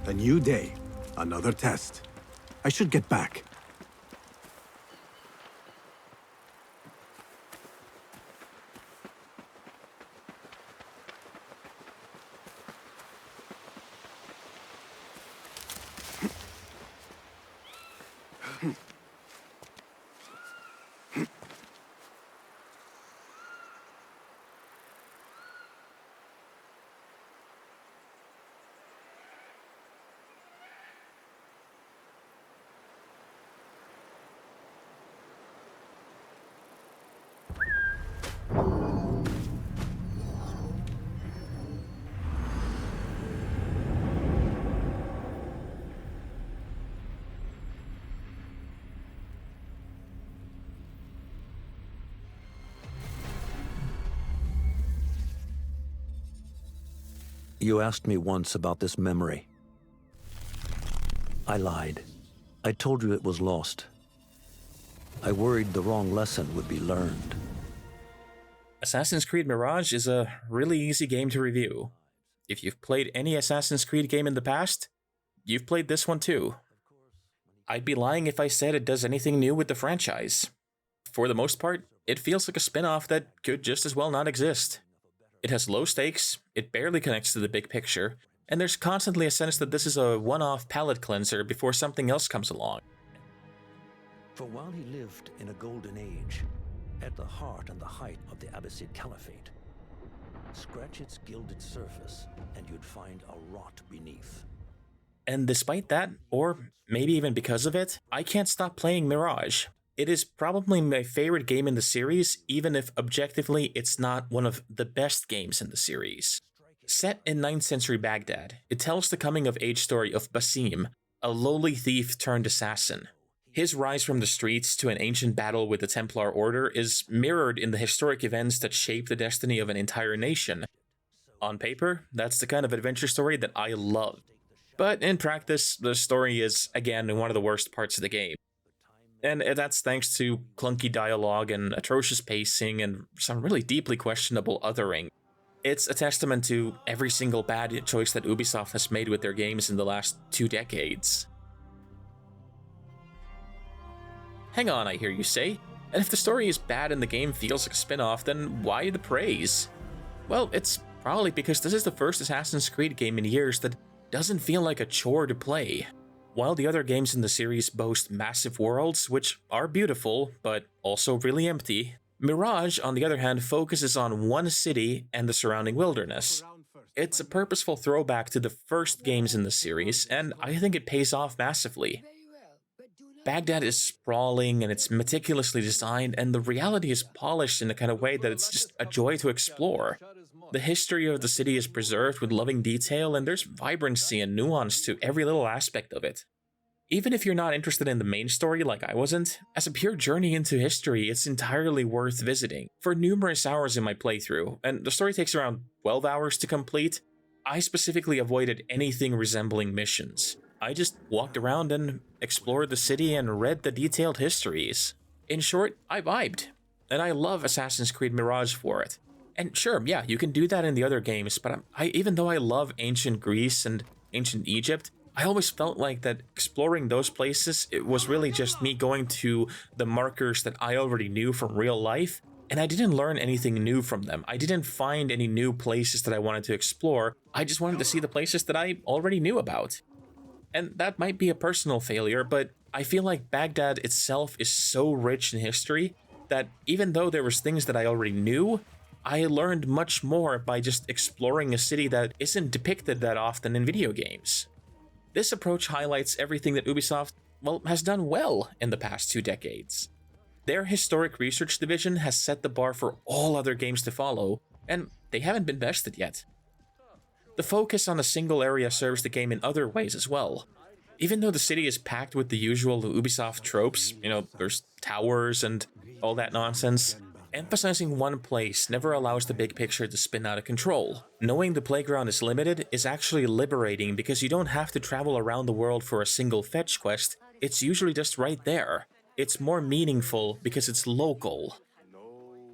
A new day, another test. I should get back. You asked me once about this memory. I lied. I told you it was lost. I worried the wrong lesson would be learned. Assassin's Creed Mirage is a really easy game to review. If you've played any Assassin's Creed game in the past, you've played this one too. I'd be lying if I said it does anything new with the franchise. For the most part, it feels like a spin-off that could just as well not exist. It has low stakes, it barely connects to the big picture, and there's constantly a sense that this is a one-off palate cleanser before something else comes along. For while he lived in a golden age, at the heart and the height of the Abbasid Caliphate, scratch its gilded surface and you'd find a rot beneath. And despite that, or maybe even because of it, I can't stop playing Mirage. It is probably my favorite game in the series, even if objectively it's not one of the best games in the series. Set in 9th century Baghdad, it tells the coming-of-age story of Basim, a lowly thief turned assassin. His rise from the streets to an ancient battle with the Templar Order is mirrored in the historic events that shape the destiny of an entire nation. On paper, that's the kind of adventure story that I love. But in practice, the story is, again, one of the worst parts of the game. And that's thanks to clunky dialogue and atrocious pacing and some really deeply questionable othering. It's a testament to every single bad choice that Ubisoft has made with their games in the last 2 decades. Hang on, I hear you say. And if the story is bad and the game feels like a spin-off, then why the praise? Well, it's probably because this is the first Assassin's Creed game in years that doesn't feel like a chore to play. While the other games in the series boast massive worlds, which are beautiful, but also really empty, Mirage, on the other hand, focuses on one city and the surrounding wilderness. It's a purposeful throwback to the first games in the series, and I think it pays off massively. Baghdad is sprawling and it's meticulously designed, and the reality is polished in a kind of way that it's just a joy to explore. The history of the city is preserved with loving detail, and there's vibrancy and nuance to every little aspect of it. Even if you're not interested in the main story like I wasn't, as a pure journey into history, it's entirely worth visiting. For numerous hours in my playthrough, and the story takes around 12 hours to complete, I specifically avoided anything resembling missions. I just walked around and explored the city and read the detailed histories. In short, I vibed, and I love Assassin's Creed Mirage for it. And sure, yeah, you can do that in the other games, but even though I love ancient Greece and ancient Egypt, I always felt like that exploring those places, it was really just me going to the markers that I already knew from real life, and I didn't learn anything new from them. I didn't find any new places that I wanted to explore. I just wanted to see the places that I already knew about. And that might be a personal failure, but I feel like Baghdad itself is so rich in history that even though there was things that I already knew, I learned much more by just exploring a city that isn't depicted that often in video games. This approach highlights everything that Ubisoft, well, has done well in the past 2 decades. Their historic research division has set the bar for all other games to follow, and they haven't been bested yet. The focus on a single area serves the game in other ways as well. Even though the city is packed with the usual Ubisoft tropes, there's towers and all that nonsense, emphasizing one place never allows the big picture to spin out of control. Knowing the playground is limited is actually liberating because you don't have to travel around the world for a single fetch quest, it's usually just right there. It's more meaningful because it's local.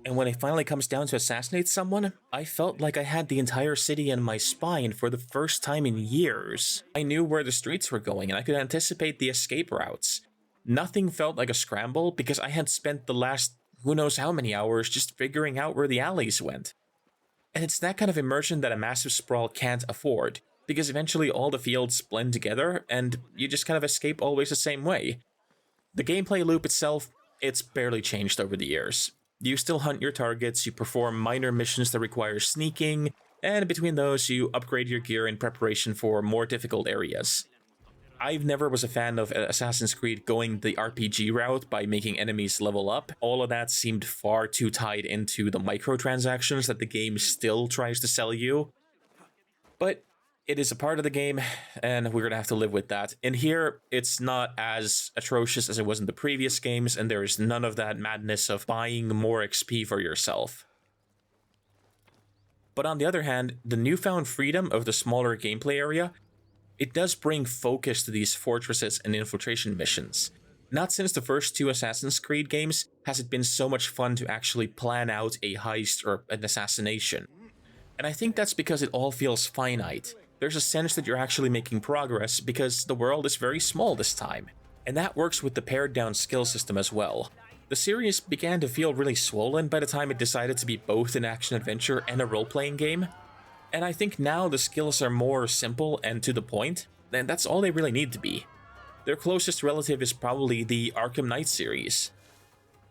And when it finally comes down to assassinate someone, I felt like I had the entire city in my spine for the first time in years. I knew where the streets were going and I could anticipate the escape routes. Nothing felt like a scramble because I had spent the last who knows how many hours just figuring out where the alleys went. And it's that kind of immersion that a massive sprawl can't afford, because eventually all the fields blend together and you just kind of escape always the same way. The gameplay loop itself, it's barely changed over the years. You still hunt your targets, you perform minor missions that require sneaking, and between those you upgrade your gear in preparation for more difficult areas. I never was a fan of Assassin's Creed going the RPG route by making enemies level up. All of that seemed far too tied into the microtransactions that the game still tries to sell you. But it is a part of the game, and we're gonna have to live with that. In here, it's not as atrocious as it was in the previous games, and there is none of that madness of buying more XP for yourself. But on the other hand, the newfound freedom of the smaller gameplay area, it does bring focus to these fortresses and infiltration missions. Not since the first two Assassin's Creed games has it been so much fun to actually plan out a heist or an assassination. And I think that's because it all feels finite. There's a sense that you're actually making progress because the world is very small this time. And that works with the pared down skill system as well. The series began to feel really swollen by the time it decided to be both an action-adventure and a role-playing game. And I think now the skills are more simple and to the point, and that's all they really need to be. Their closest relative is probably the Arkham Knight series.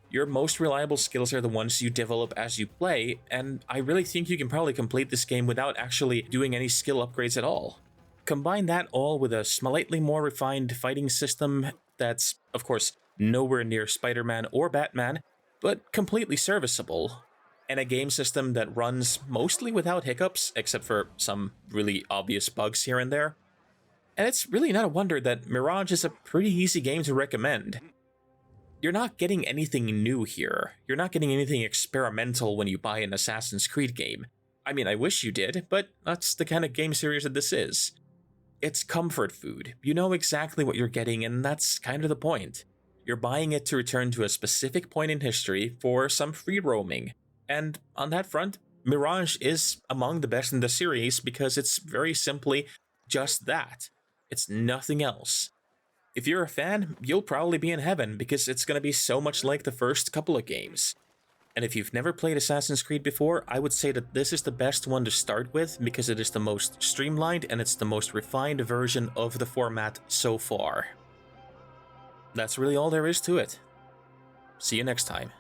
Your most reliable skills are the ones you develop as you play, and I really think you can probably complete this game without actually doing any skill upgrades at all. Combine that all with a slightly more refined fighting system that's, of course, nowhere near Spider-Man or Batman, but completely serviceable, and a game system that runs mostly without hiccups, except for some really obvious bugs here and there. And it's really not a wonder that Mirage is a pretty easy game to recommend. You're not getting anything new here. You're not getting anything experimental when you buy an Assassin's Creed game. I mean, I wish you did, but that's the kind of game series that this is. It's comfort food. You know exactly what you're getting, and that's kind of the point. You're buying it to return to a specific point in history for some free roaming. And on that front, Mirage is among the best in the series because it's very simply just that. It's nothing else. If you're a fan, you'll probably be in heaven because it's going to be so much like the first couple of games. And if you've never played Assassin's Creed before, I would say that this is the best one to start with because it is the most streamlined and it's the most refined version of the format so far. That's really all there is to it. See you next time.